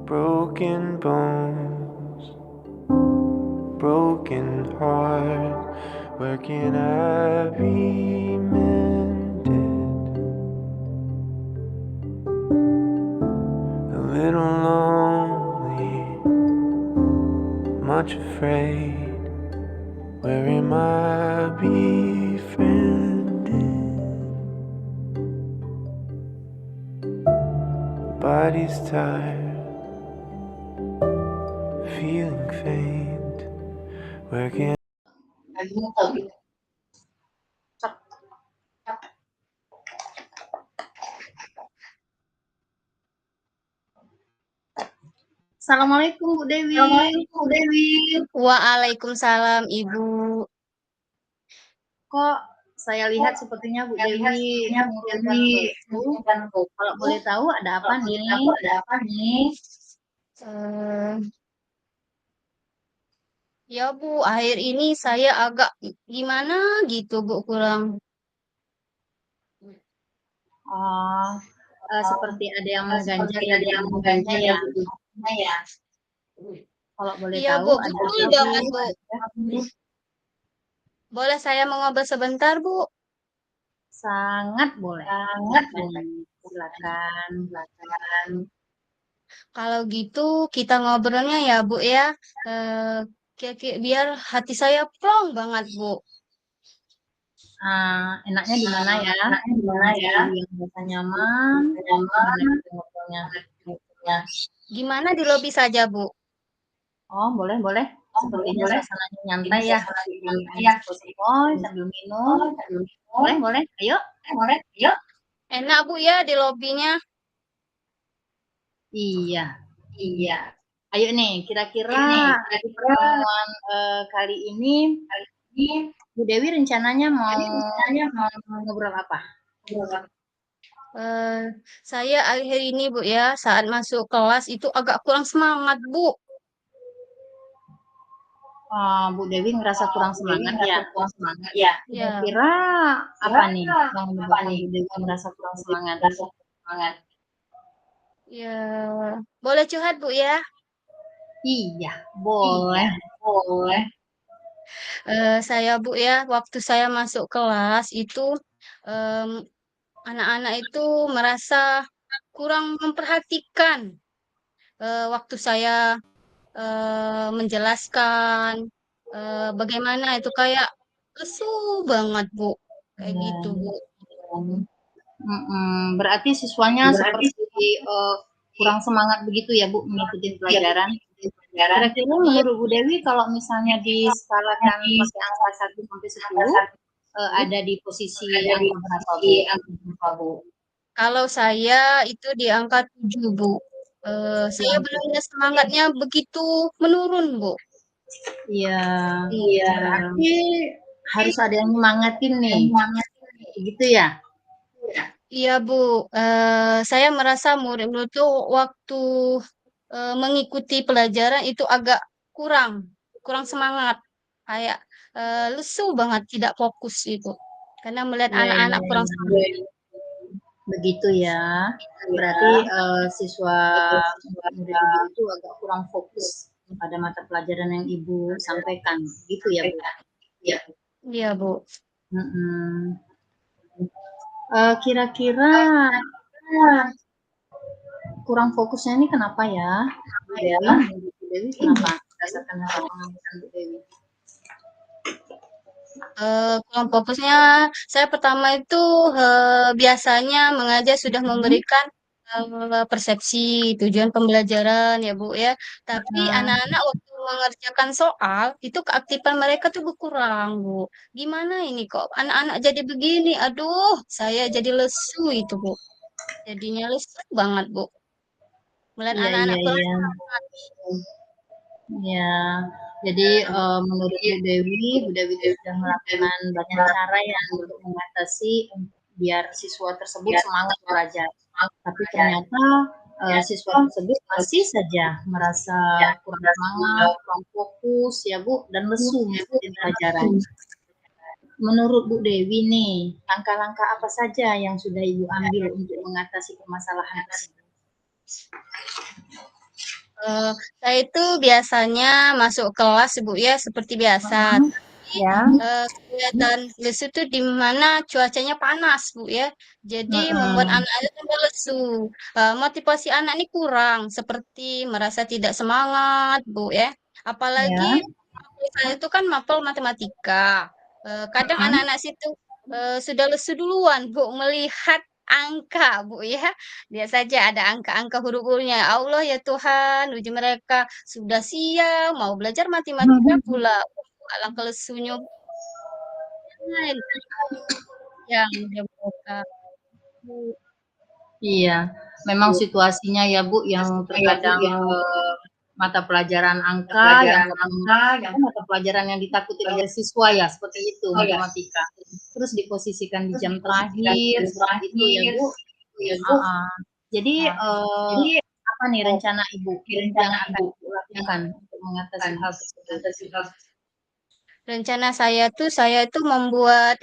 broken bones, broken heart. Where can I be mended? A little lonely, much afraid. Where am I befriended? Body's tired, feeling faint. Where can Assalamualaikum Bu Dewi. Assalamualaikum Bu Dewi. Waalaikumsalam Ibu. Kok saya lihat sepertinya Bu Dewi mengumpulkan buku. Kalau boleh tahu ada apa nih? Ya Bu, akhir ini saya agak gimana gitu Bu, kurang. Oh, seperti ada yang mengganjal ya Bu Dewi ya. Kalau boleh Iya tahu Bu, ada betul apa banget Bu. Boleh saya mengobrol sebentar Bu? Sangat boleh. Silakan. Kalau gitu kita ngobrolnya ya Bu ya. Biar hati saya plong banget Bu. Enaknya di mana ya? Yang merasa nyaman. Ngobrolnya. Gimana di lobi saja Bu? Oh, boleh. Sepertinya suasananya nyantai ya. Sambil minum. Boleh. Ayo. Enak Bu ya di lobinya. Iya. Ayo nih, kira-kira pertemuan kali ini Bu Dewi rencananya mau ngobrol apa? Saya akhir ini Bu ya, saat masuk kelas itu agak kurang semangat Bu. Bu Dewi ngerasa kurang semangat ya? Ya. Kira-kira apa nih yang menyebabkan Bu Dewi merasa kurang semangat? Ya, boleh curhat Bu ya? Iya, boleh. Saya Bu ya, waktu saya masuk kelas itu anak-anak itu merasa kurang memperhatikan waktu saya menjelaskan bagaimana itu kayak lesu banget Bu, kayak gitu Bu. Berarti siswanya seperti kurang semangat begitu ya Bu mengikuti pelajaran. Kira-kira menurut Bu Dewi kalau misalnya diskalakan pakai angka 1 sampai 10 ada di posisi angka berapa Bu? Kalau saya itu di angka 7 Bu. Saya benar-benar semangatnya begitu menurun Bu. Iya. Berarti harus ada yang nyemangatin nih. Gitu ya? Iya Bu, saya merasa murid-murid itu waktu mengikuti pelajaran itu agak kurang semangat, kayak lesu banget, tidak fokus itu, karena melihat Iya. anak-anak kurang semangat. Begitu ya. Berarti siswa murid Ibu itu agak kurang fokus pada mata pelajaran yang Ibu sampaikan. Gitu ya Bu? Iya Bu. Kira-kira kurang fokusnya ini kenapa ya? Bu Dewi kenapa? Berdasarkan hasil pengamatan Bu Dewi. Kurang fokusnya, saya pertama itu biasanya mengajar sudah memberikan persepsi tujuan pembelajaran ya Bu ya. Tapi anak-anak waktu mengerjakan soal itu keaktifan mereka tuh berkurang Bu. Gimana ini kok anak-anak jadi begini? Aduh, saya jadi lesu itu Bu. Jadinya lesu banget Bu. Melihat Iya. anak-anak kurang semangat. Ya, jadi menurut Bu Dewi sudah melakukan banyak cara ya untuk mengatasi biar siswa tersebut semangat belajar. Tapi ternyata siswa tersebut masih saja merasa kurang semangat, kurang fokus ya Bu, dan lesu mengikuti pelajaran. Menurut Bu Dewi nih, langkah-langkah apa saja yang sudah Ibu ambil untuk mengatasi permasalahan tersebut? Eh, saya itu biasanya masuk kelas, Bu ya, seperti biasa. Mhm. Ya. Kelihatan lesu itu di mana cuacanya panas, Bu ya. Jadi membuat Mhm. anak-anak tambah lesu. Motivasi anak ini kurang, seperti merasa tidak semangat, Bu ya. Apalagi Ya. mapel saya itu kan mapel matematika. Kadang Mhm. anak-anak situ sudah lesu duluan, Bu, melihat angka, Bu ya. Lihat saja ada angka-angka huruf-hurufnya. Ya Allah ya Tuhan, uji mereka sudah siang, mau belajar matematika pula. Alangkah lesunya lain yang dia buka. Iya, memang situasinya ya Bu yang terkadang mata pelajaran angka yang mata pelajaran yang ditakuti oleh siswa ya seperti itu matematika. Terus diposisikan di jam terakhir seperti itu ya Bu. Heeh. Jadi apa nih rencana Ibu yang akan Ibu lakukan untuk mengatasi hal tersebut? Rencana saya tuh membuat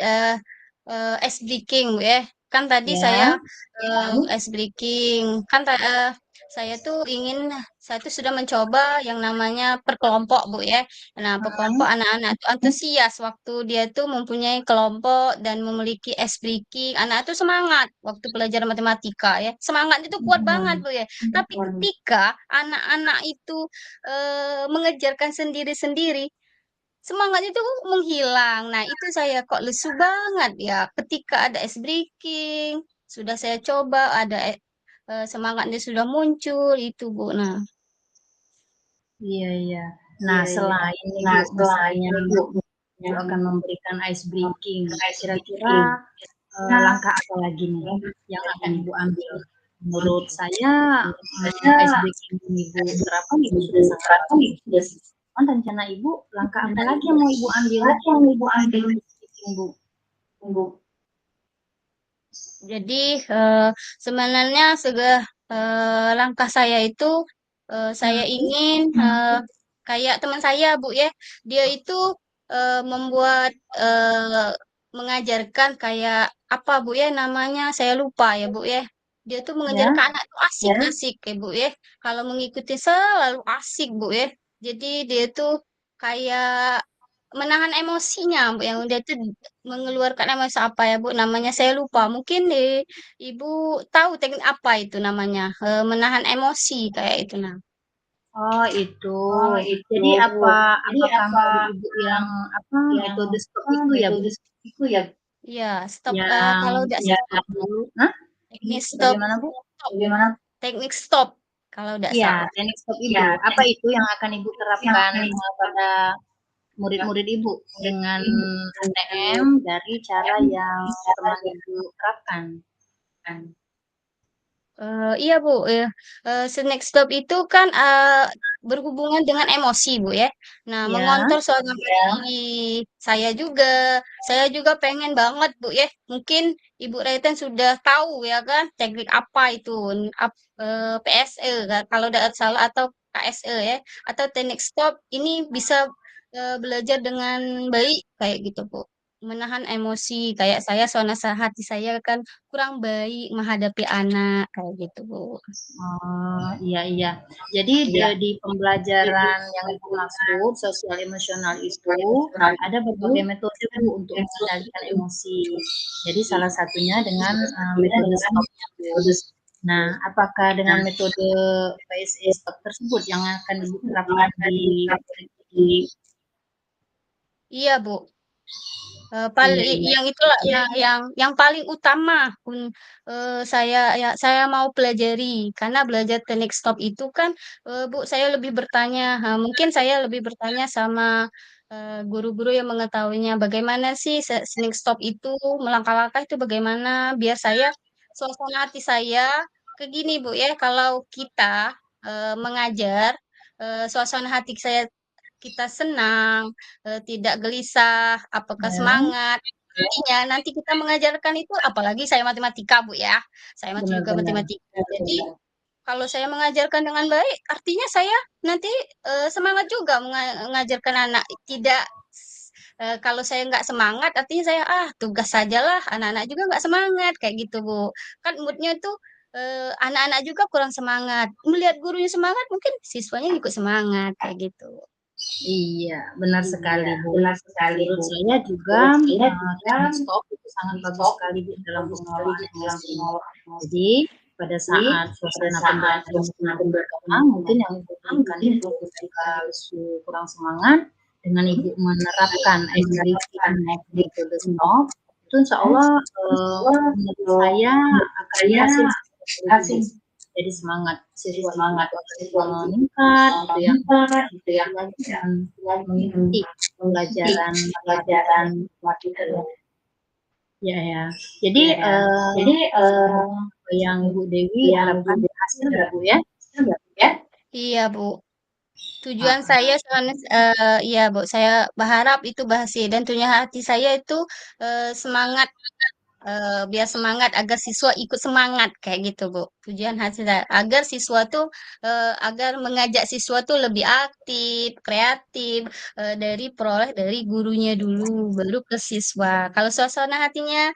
ice breaking, Bu, ya. Kan tadi saya Ya. ice breaking. Saya tuh saya tuh sudah mencoba yang namanya perkelompok, Bu, ya. Nah, perkelompok anak-anak tuh antusias waktu dia tuh mempunyai kelompok dan memiliki ice breaking. Anak tuh semangat waktu belajar matematika, ya. Semangat itu kuat banget, Mhm. Bu, ya. Tapi ketika anak-anak itu mengejarkan sendiri-sendiri, semangatnya itu menghilang. Nah, itu saya kok lesu banget ya. Ketika ada ice breaking, sudah saya coba ada semangatnya sudah muncul itu, Bu. Nah, Iya, iya. Nah, selain nih Bu, misalnya Ibu akan memberikan ice breaking, kira-kira langkah apa lagi nih yang akan Ibu ambil? Menurut saya, ice breaking yang Ibu terapkan itu sudah sangat bagus. Cuman rencana Ibu, langkah apa lagi yang mau Ibu ambil selain ice breaking, Bu? jadi sebenarnya langkah saya itu saya Hmm. ingin kayak teman saya, Bu ya. Dia itu membuat mengajarkan kayak apa, Bu ya, namanya saya lupa ya, Bu ya. Dia tuh Ya. mengajarkan anak tuh asik-asik ya, Bu ya. Kalau mengikuti selalu asik, Bu ya. Jadi dia tuh kayak menahan emosinya, Bu, yang dia tuh mengeluarkan emosi apa ya, Bu, namanya saya lupa. Mungkin Ibu tahu teknik apa itu namanya, menahan emosi kayak itu nah. Oh, itu. Jadi apakah menurut Ibu yang metode stop itu ya, Bu? Iya, stop Yang kalau tidak stop salah dulu. Hah? teknik stop Bagaimana, Bu? stop teknik stop kalau tidak Iya, salah. teknik stop itu. Apa itu yang akan Ibu terapkan pada murid-murid Ibu dengan ATM dari cara yang teman Ibu terapkan? Iya Bu, snack stop itu kan berhubungan dengan emosi Bu ya. Nah, Ya. mengontrol suasana hati saya juga pengen banget Bu ya. Mungkin Ibu Reten sudah tahu ya kan teknik apa itu, PSE kan, kalau tidak salah atau KSE ya, atau teknik stop ini bisa belajar dengan baik kayak gitu Bu. Menahan emosi kayak saya suasana hati saya kan kurang baik menghadapi anak kayak gitu, Bu. Oh, iya, iya. Jadi di pembelajaran yang Ibu maksud sosial emosional itu ada berbagai metode Bu untuk mengendalikan emosi. Jadi salah satunya dengan metode stop Bu. Nah, apakah dengan metode PSE stop tersebut yang akan Ibu terapkan di Iya, Bu. iya, Paling iya. yang itulah yang paling utama saya mau pelajari karena belajar teknik stop itu kan Bu saya lebih bertanya mungkin saya lebih bertanya sama guru-guru yang mengetahuinya bagaimana sih teknik stop itu melangkah-langkah itu bagaimana biar saya suasana hati saya ke gini Bu ya kalau kita mengajar suasana hati kita senang, tidak gelisah, apakah Ya, semangat. Artinya nanti kita mengajarkan itu apalagi saya matematika, Bu, ya. Saya juga benar-benar. matematika. Jadi kalau saya mengajarkan dengan baik, artinya saya nanti semangat juga mengajarkan anak. Tidak kalau saya nggak semangat, artinya saya tugas sajalah. Anak-anak juga nggak semangat kayak gitu, Bu. Kan moodnya itu anak-anak juga kurang semangat. Melihat gurunya semangat, mungkin siswanya ikut semangat, kayak gitu. Iya, benar sekali, Iya, Bu. benar sekali, Menurut Bu. saya juga, Menurut saya juga teknik stop itu sangat bagus stop sekali, Bu, dalam bagus sekali pengelolaan di dalam emosi. pengelolaan emosi. Jadi, pada Jadi, saat pada suasana saat pembelajaran suasana semakin pembelajaran berkembang, mungkin yang Ibu berikan mungkin itu ketika lesu kurang semangat, dengan Ibu menerapkan ice breaking metode stop, itu insya Allah menurut saya akan saya berhasil seperti itu, asing Bu. Jadi semangat siswa Ibu semangat itu akan siswa itu meningkat gitu ya, meningkat gitu ya, dan mengikuti pembelajaran pelajaran matematika. matematika. Ya ya. Jadi, Jadi yang Ibu Dewi yang harapkan juga berhasil ya, Bu, ya? ya, Iya, Bu. Tujuan Heeh. saya iya, Bu, saya berharap itu berhasil dan tujuan hati saya itu, semangat, biar semangat agar siswa ikut semangat, kayak gitu, Bu. Tujuan hati saya, agar siswa tuh, agar mengajak siswa tuh lebih aktif, kreatif, dari gurunya dulu, baru ke siswa. Kalau suasana hatinya,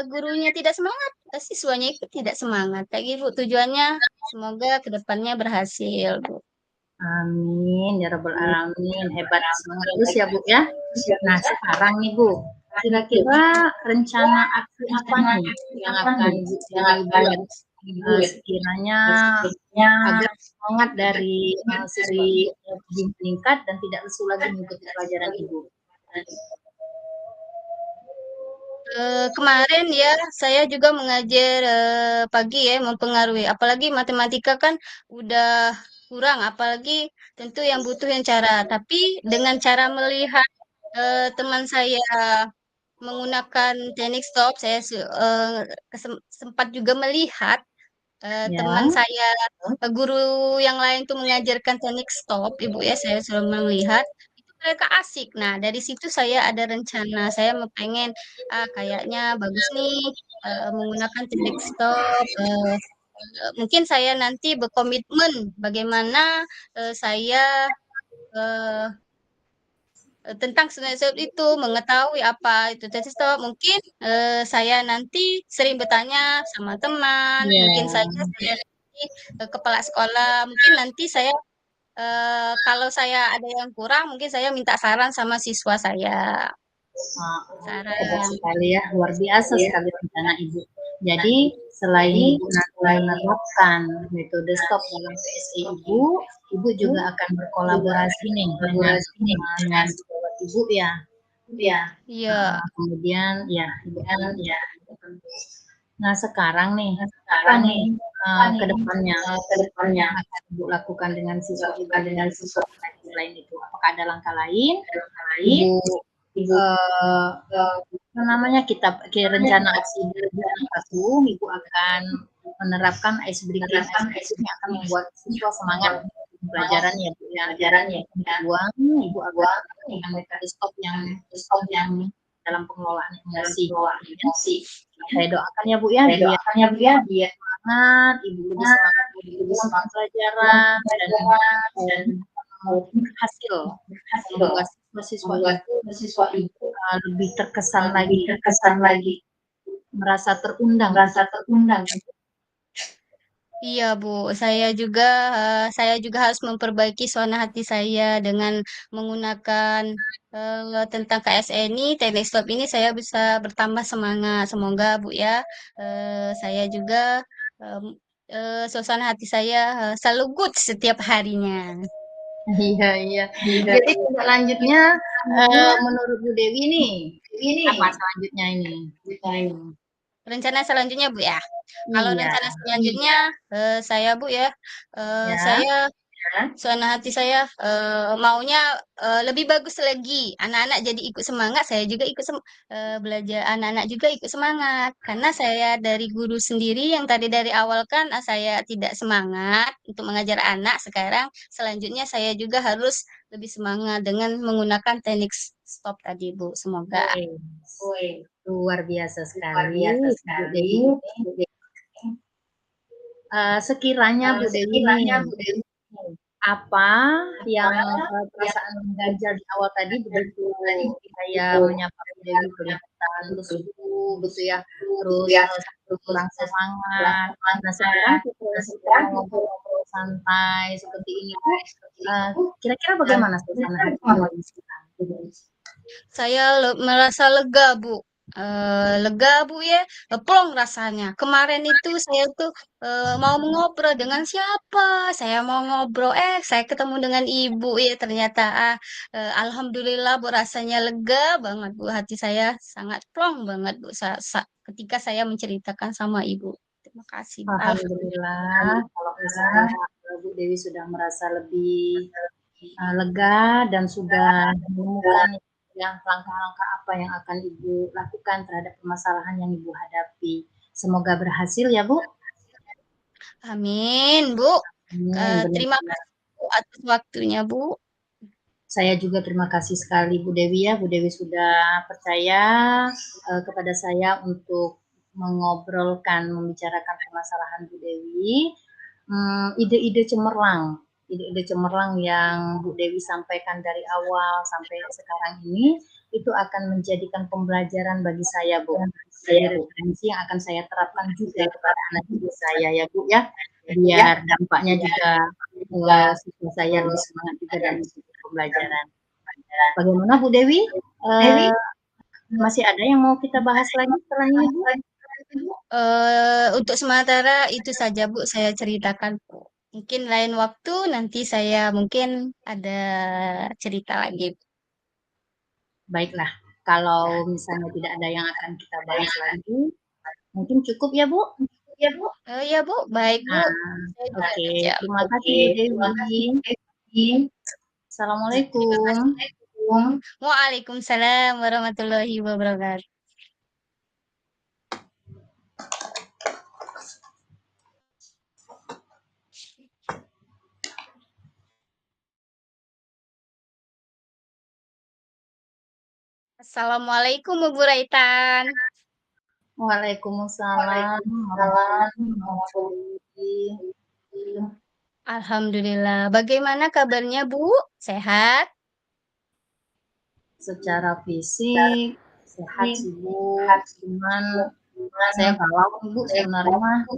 gurunya tidak semangat, siswanya ikut tidak semangat, kayak gitu, Bu, tujuannya. Semoga ke depannya berhasil, Bu. Amin, ya rabbal alamin. Hebat, semangat terus ya, Bu, ya. Nah, sekarang nih, Bu, kira-kira rencana aksi apa nih yang akan Ibu Dewi buat, sekiranya agar semangat dari, siswa Ibu lebih meningkat dan tidak lesu lagi mengikuti pelajaran Ibu? Kemarin ya, saya juga mengajar pagi ya, mempengaruhi. Apalagi matematika kan udah kurang, apalagi tentu yang butuh yang cara. Tapi dengan cara melihat teman saya menggunakan teknik stop, saya sempat juga melihat Ya. teman saya, guru yang lain tuh mengajarkan teknik stop, Ibu ya, saya sudah melihat itu mereka asik. Nah, dari situ saya ada rencana, saya mau pengen, kayaknya bagus nih, menggunakan teknik stop, mungkin saya nanti berkomitmen bagaimana, saya, eee tentang senasib itu, mengetahui apa itu tesis stop, mungkin, saya nanti sering bertanya sama teman, mungkin saja Ya. saya nanti ke kepala sekolah, mungkin nanti saya, kalau saya ada yang kurang, mungkin saya minta saran sama siswa saya, Hebat saran. sekali ya, luar biasa sekali rencana Ibu. Jadi, selain Ibu nanti menerapkan metode stop dalam PSE Ibu, Ibu juga akan berkolaborasi nih dengan siswa Ibu ya. Iya, Kemudian ya, Ibu kan ya. Nah, sekarang nih, apa nih ke depannya yang akan Ibu lakukan dengan siswa Ibu selain itu? Apakah ada langkah lain? Ibu apa namanya, rencana aksi yang satu, Ibu akan menerapkan ice breaking yang akan membuat siswa semangat pelajaran ya, Bu, ya. Yang kedua, Ibu akan melakukan metode stop yang dalam pengelolaan emosi. Saya doakan ya, Bu, ya, biar semangat, Ibu lebih semangat pelajaran dan berhasil membuat siswa itu lebih terkesan lagi, merasa terundang. iya, Bu, saya juga harus memperbaiki suasana hati saya dengan menggunakan, tentang KSE ini, teknik stop ini saya bisa bertambah semangat. Semoga, Bu, ya, saya juga, mmm, suasana hati saya, selalu good setiap harinya. Iya. Jadi selanjutnya, menurut Bu Dewi nih, apa selanjutnya ini? Rencana selanjutnya, Bu, ya? Kalau Iya. rencana selanjutnya, saya, Bu, ya, Ya. saya suasana hati saya, maunya, lebih bagus lagi. Anak-anak jadi ikut semangat, saya juga belajar anak-anak juga ikut semangat. Karena saya dari guru sendiri yang tadi dari awal kan, saya tidak semangat untuk mengajar anak, sekarang selanjutnya saya juga harus lebih semangat dengan menggunakan teknik stop tadi, Bu, semoga. Luar biasa sekali, Bu Dewi. Sekiranya Bu Dewi nih, apa yang perasaan mengganjal di awal tadi begitu saya menyapa Bu Dewi kelihatan lesu gitu ya, terus kurang semangat. Nah sekarang kita ngobrol-ngobrol santai seperti ini Bu, kira-kira bagaimana suasana hati Bu Dewi sekarang? Saya merasa lega, Bu. Lega, Bu ya. Plong rasanya. Kemarin itu saya tuh mau ngobrol dengan siapa? Saya mau ngobrol, saya ketemu dengan Ibu ya. Ternyata alhamdulillah Bu rasanya lega banget Bu. Hati saya sangat plong banget Bu ketika saya menceritakan sama Ibu. Terima kasih. Alhamdulillah kalau misalnya Bu Dewi sudah merasa lebih lega dan sudah menemukan ya langkah-langkah apa yang akan Ibu lakukan terhadap permasalahan yang Ibu hadapi. Semoga berhasil ya Bu. Amin, Bu. Terima Benar. kasih Bu atas waktunya, Bu. Saya juga terima kasih sekali Bu Dewi ya. Bu Dewi sudah percaya kepada saya untuk mengobrolkan, membicarakan permasalahan Bu Dewi. Ide-ide cemerlang yang Bu Dewi sampaikan dari awal sampai sekarang ini itu akan menjadikan pembelajaran bagi saya Bu. Jadi referensi yang akan saya terapkan juga kepada anak didik saya ya Bu ya. Biar dampaknya juga siswa saya lebih semangat juga dalam pembelajaran. Bagaimana Bu Dewi? Masih ada yang mau kita bahas lagi setelah ini Bu? Untuk sementara itu saja Bu saya ceritakan Bu. Mungkin lain waktu nanti saya mungkin ada cerita lagi. Baiklah, kalau misalnya tidak ada yang akan kita bahas lagi, mungkin cukup ya Bu? Ya Bu, baik Bu. Oke, terima kasih Bu Dewi. Assalamualaikum. Waalaikumsalam warahmatullahi wabarakatuh. Assalamualaikum Bu Raitan. Waalaikumsalam warahmatullahi. Alhamdulillah. Bagaimana kabarnya Bu? Sehat? Secara fisik sehat sih Bu, cuman saya galau Bu sebenarnya.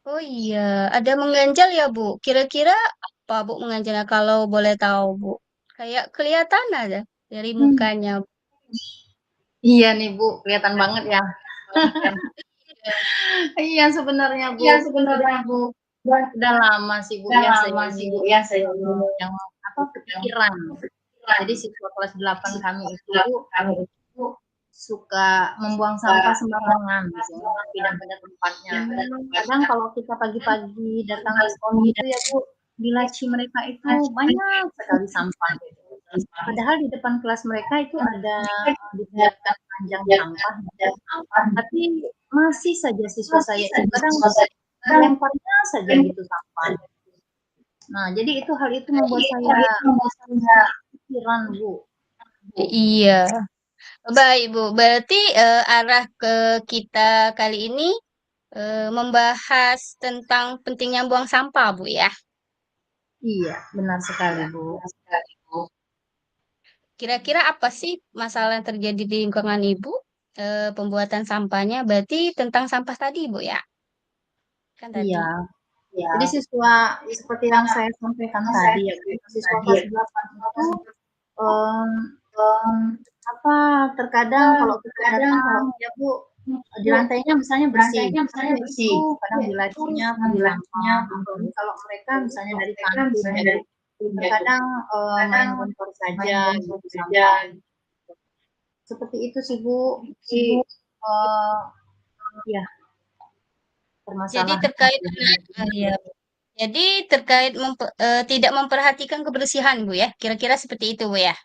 Oh iya, ada mengganjal ya Bu? Kira-kira apa Bu mengganjalnya kalau boleh tahu Bu? Kayak kelihatan aja dari mukanya. Iya nih Bu, kelihatan banget ya. Iya sebenarnya Bu. Udah lama sih Bu ya saya yang kepikiran. Jadi siswa kelas 8 kami itu suka membuang sampah sembarangan gitu, pindah-pindah tempatnya. Kadang kalau kita pagi-pagi datang ke sekolah itu ya Bu, di laci mereka itu banyak sekali sampah. Padahal di depan kelas mereka itu ada dibuatkan panjang sampah, tapi masih saja siswa saya itu kadang lemparnya saja gitu sampah. Nah, jadi hal itu membuat saya pikiran Bu. Iya. Baik Bu, berarti arah ke kita kali ini membahas tentang pentingnya buang sampah Bu ya. Iya, benar sekali Bu. Kira-kira apa sih masalah yang terjadi di lingkungan Ibu? Pembuatan sampahnya berarti tentang sampah tadi Bu ya? Kan tadi. Iya. Jadi siswa seperti yang saya sampaikan tadi ya, siswa kelas 8 itu terkadang kalau kita datang ya Bu, di lantainya misalnya bersih, kadang di lacinya sampah. Kalau mereka misalnya dari kantin ya Bu, terkadang main motor saja gitu sampah. Seperti itu sih Bu. Ya. Jadi terkait jadi terkait tidak memperhatikan kebersihan Bu ya, kira-kira seperti itu Bu ya.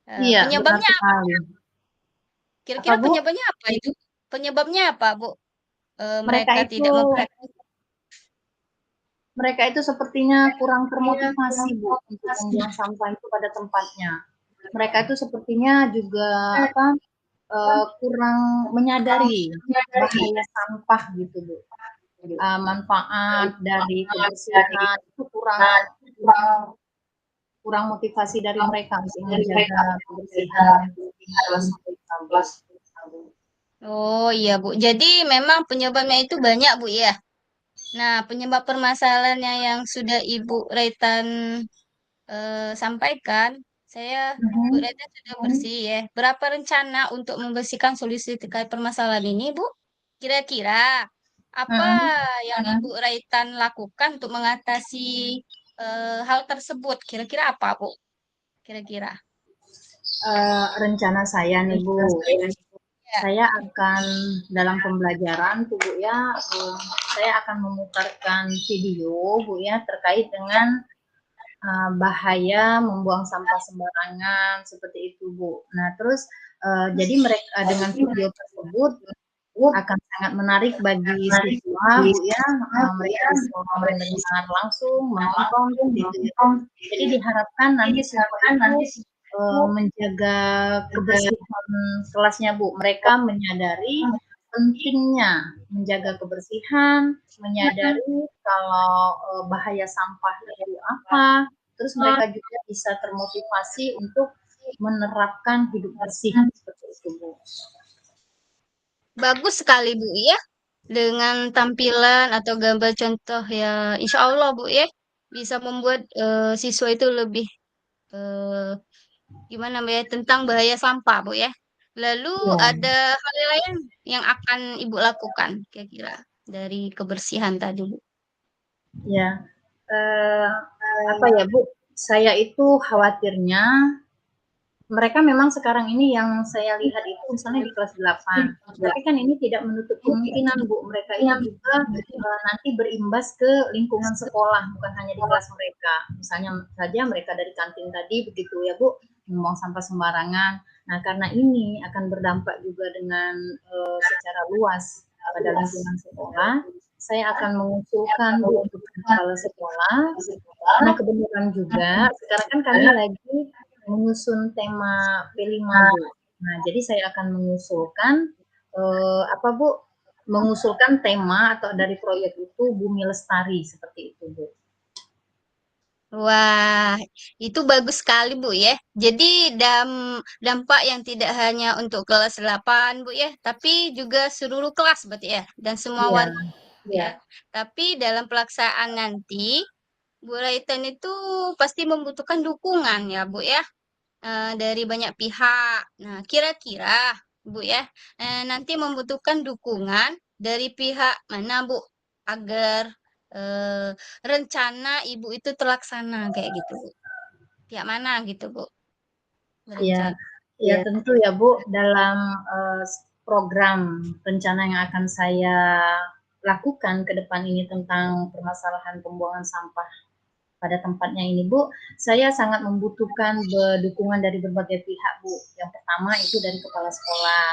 Iya, penyebabnya apa? Kira-kira Bu? penyebabnya apa itu? Penyebabnya apa Bu? Mereka tidak memperhatikan. Mereka itu sepertinya kurang termotivasi Bu untuk membuang sampah itu pada tempatnya. Mereka itu sepertinya juga kurang menyadari bahaya sampah gitu Bu. Manfaat dari kebersihan itu kurang kurang motivasi dari mereka untuk menjaga kebersihan kelas mereka, Bu. Oh iya Bu, jadi memang penyebabnya itu banyak Bu ya. Nah, penyebab permasalahannya yang sudah Ibu Raitan sampaikan, Bu Mhm. Raitan sudah bersih ya. Berapa rencana untuk membersihkan solusi terkait permasalahan ini Bu? Kira-kira apa Mhm. yang Ibu Raitan lakukan untuk mengatasi hal tersebut? Kira-kira apa Bu? Kira-kira. Rencana saya nih Bu, Ya. saya akan dalam pembelajaran tuh Bu ya, saya akan memutarkan video Bu ya terkait dengan bahaya membuang sampah sembarangan seperti itu Bu. Nah terus jadi mereka dengan video tersebut akan sangat menarik bagi siswa Bu ya, mereka bisa mendengar langsung, menonton gitu ya. Jadi diharapkan nanti siswa itu menjaga kebersihan kelasnya Bu. Mereka menyadari pentingnya menjaga kebersihan, menyadari kalau bahaya sampah itu apa, terus mereka juga bisa termotivasi untuk menerapkan hidup bersih seperti itu Bu. Bagus sekali Bu ya. Dengan tampilan atau gambar contoh ya, insya Allah Bu ya, bisa membuat siswa itu lebih eh, gimana Bu ya, tentang bahaya sampah Bu ya. Lalu Ya, ada hal lain yang akan Ibu lakukan kira-kira dari kebersihan tadi Bu. ya. Eh, apa ya Bu? Saya itu khawatirnya mereka memang sekarang ini yang saya lihat itu misalnya di kelas 8. Tapi kan ini tidak menutup kemungkinan Bu, mereka itu juga nanti berimbas ke lingkungan sekolah, bukan hanya di kelas mereka. Misalnya saja mereka dari kantin tadi begitu ya Bu, membuang sampah sembarangan. Nah, karena ini akan berdampak juga dengan secara luas pada lingkungan sekolah, saya akan mengusulkan Bu untuk kepala sekolah. Nah, kebetulan juga sekarang kan kami lagi menyusun tema P5 Bu. Nah, jadi saya akan mengusulkan apa Bu? Mengusulkan tema atau dari proyek itu Bumi Lestari seperti itu Bu. Wah, itu bagus sekali Bu ya. Jadi dampak yang tidak hanya untuk kelas 8 Bu ya, tapi juga seluruh kelas berarti ya, dan semua Iya, warga ya. Tapi dalam pelaksanaan nanti, Bu Raitan itu pasti membutuhkan dukungan ya Bu ya, dari banyak pihak. Nah, kira-kira Bu ya, nanti membutuhkan dukungan dari pihak mana Bu, agar eh, rencana Ibu itu terlaksana kayak gitu Bu. Pihak mana gitu Bu, iya. berencana. Ya tentu ya Bu, dalam program rencana yang akan saya lakukan ke depan ini tentang permasalahan pembuangan sampah pada tempatnya ini Bu, saya sangat membutuhkan dukungan dari berbagai pihak Bu. Yang pertama itu dari kepala sekolah,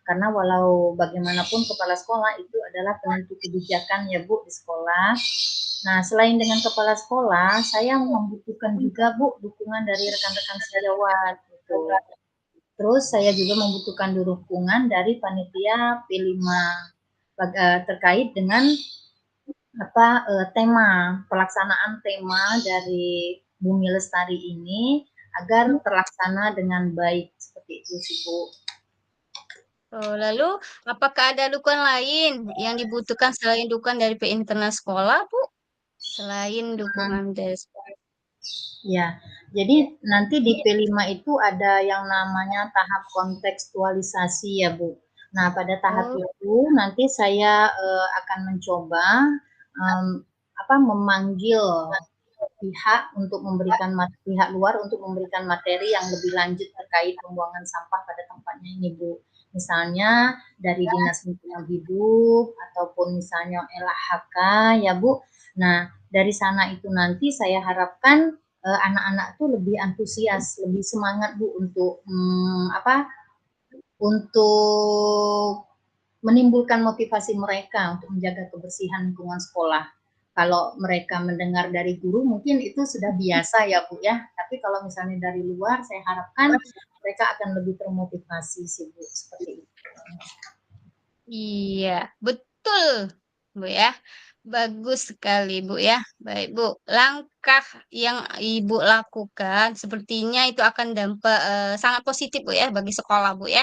karena walau bagaimanapun kepala sekolah itu adalah penentu kebijakan ya Bu di sekolah. Nah, selain dengan kepala sekolah, saya membutuhkan juga Bu dukungan dari rekan-rekan sejawat gitu. Terus saya juga membutuhkan dukungan dari panitia P5 terkait dengan tema pelaksanaan tema dari Bumi Lestari ini agar terlaksana dengan baik seperti itu sih Bu. Oh, lalu apakah ada dukungan lain yang dibutuhkan selain dukungan dari pihak internal sekolah Bu? Selain dukungan dari sekolah. Ya, jadi nanti di P5 itu ada yang namanya tahap kontekstualisasi ya Bu. Nah, pada tahap Oh, itu nanti saya akan mencoba memanggil pihak untuk memberikan pihak luar untuk memberikan materi yang lebih lanjut terkait pembuangan sampah pada tempatnya ini Bu. Misalnya dari Dinas Lingkungan Hidup ataupun misalnya LHK ya Bu. Nah, dari sana itu nanti saya harapkan anak-anak tuh lebih antusias, lebih semangat Bu untuk untuk menimbulkan motivasi mereka untuk menjaga kebersihan lingkungan sekolah. Kalau mereka mendengar dari guru mungkin itu sudah biasa ya Bu ya. Tapi kalau misalnya dari luar saya harapkan mereka akan lebih termotivasi sih Bu seperti itu. iya, betul Bu ya. Bagus sekali, Bu ya. Baik, Bu. Langkah yang Ibu lakukan sepertinya itu akan dampak sangat positif, Bu ya, bagi sekolah, Bu ya.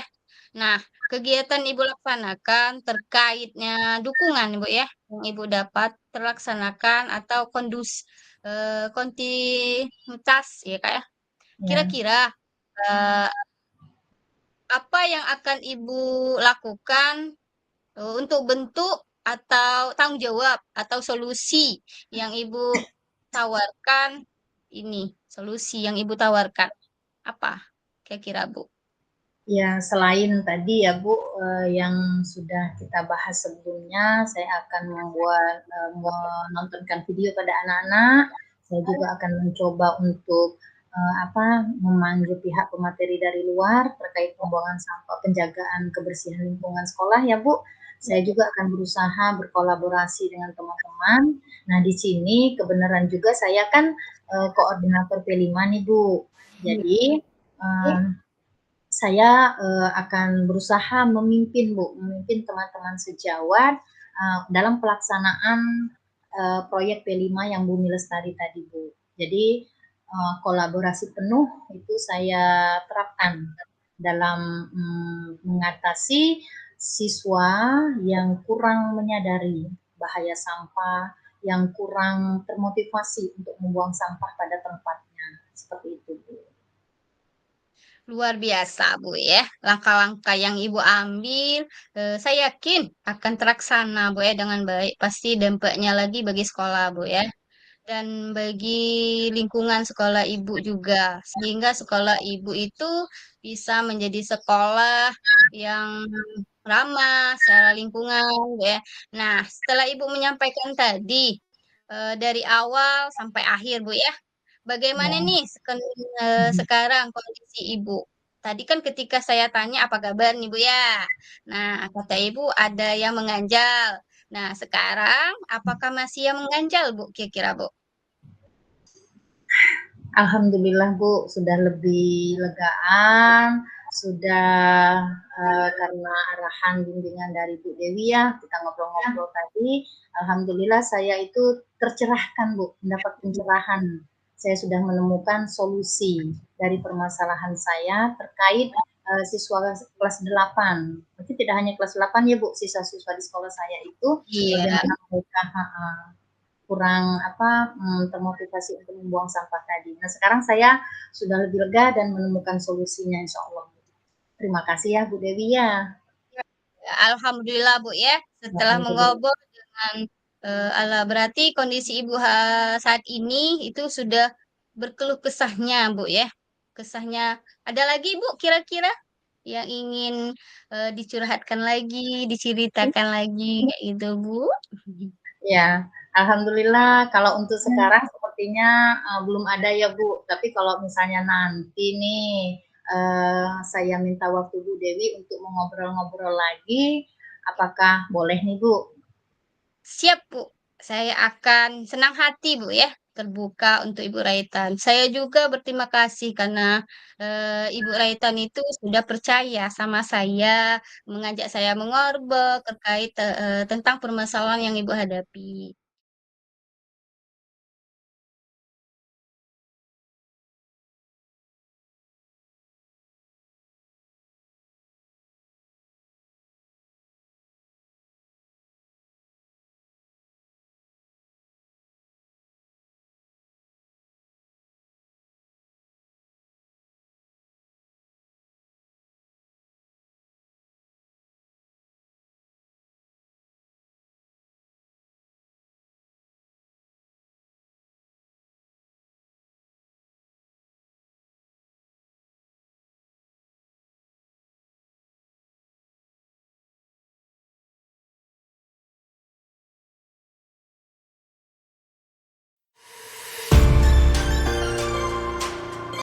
Nah, kegiatan Ibu laksanakan terkaitnya dukungan, Bu ya, yang Ibu dapat terlaksanakan atau kontinuitas ya, Kak ya. Ya. Kira-kira eh, apa yang akan Ibu lakukan untuk bentuk atau tanggung jawab atau solusi yang Ibu tawarkan ini, solusi yang Ibu tawarkan apa? Kira-kira, Bu? Ya, selain tadi ya Bu, yang sudah kita bahas sebelumnya, saya akan menontonkan video pada anak-anak. Saya juga akan mencoba untuk memanggil pihak pemateri dari luar terkait pembuangan sampah, penjagaan kebersihan lingkungan sekolah ya Bu. Saya juga akan berusaha berkolaborasi dengan teman-teman. Nah, di sini kebenaran juga saya kan koordinator P5 nih Bu. Jadi saya akan berusaha memimpin memimpin teman-teman sejawat dalam pelaksanaan proyek P5 yang Bumi Lestari tadi Bu. Jadi kolaborasi penuh itu saya terapkan dalam mengatasi siswa yang kurang menyadari bahaya sampah, yang kurang termotivasi untuk membuang sampah pada tempatnya. Seperti itu Bu. Luar biasa, Bu ya. Langkah-langkah yang Ibu ambil, saya yakin akan terlaksana, Bu ya, dengan baik. Pasti dampaknya lagi bagi sekolah, Bu ya. Dan bagi lingkungan sekolah ibu juga, sehingga sekolah ibu itu bisa menjadi sekolah yang ramah secara lingkungan, ya. Nah, setelah ibu menyampaikan tadi dari awal sampai akhir, Bu ya, bagaimana Ya. nih sekarang kondisi ibu? Tadi kan ketika saya tanya apa kabar nih Bu ya, nah kata ibu ada yang mengganjal. Nah, sekarang apakah masih yang mengganjal Bu? Kira-kira Bu? Alhamdulillah Bu, sudah lebih legaan, sudah karena arahan bimbingan dari Bu Dewi ya, kita ngobrol-ngobrol tadi, alhamdulillah saya itu tercerahkan Bu, mendapat pencerahan. Saya sudah menemukan solusi dari permasalahan saya terkait siswa kelas 8. Berarti tidak hanya kelas 8 ya Bu, siswa-siswa di sekolah saya itu Iya, bagaimana mereka kurang termotivasi untuk membuang sampah tadi. Nah, sekarang saya sudah lebih lega dan menemukan solusinya insya Allah. Terima kasih ya Bu Dewi ya. alhamdulillah Bu ya. Setelah Alhamdulillah. mengobrol dengan Allah, berarti kondisi ibu saat ini itu sudah berkeluh kesahnya Bu ya. Kesahnya ada lagi Bu kira-kira yang ingin dicurhatkan lagi, diceritakan lagi kayak gitu Bu? Ya, alhamdulillah kalau untuk sekarang sepertinya belum ada ya Bu. Tapi kalau misalnya nanti nih saya minta waktu Bu Dewi untuk mengobrol-ngobrol lagi, apakah boleh nih Bu? Siap, Bu. Saya akan senang hati, Bu, ya, terbuka untuk Ibu Raitan. Saya juga berterima kasih karena Ibu Raitan itu sudah percaya sama saya, mengajak saya mengobrol terkait tentang permasalahan yang Ibu hadapi.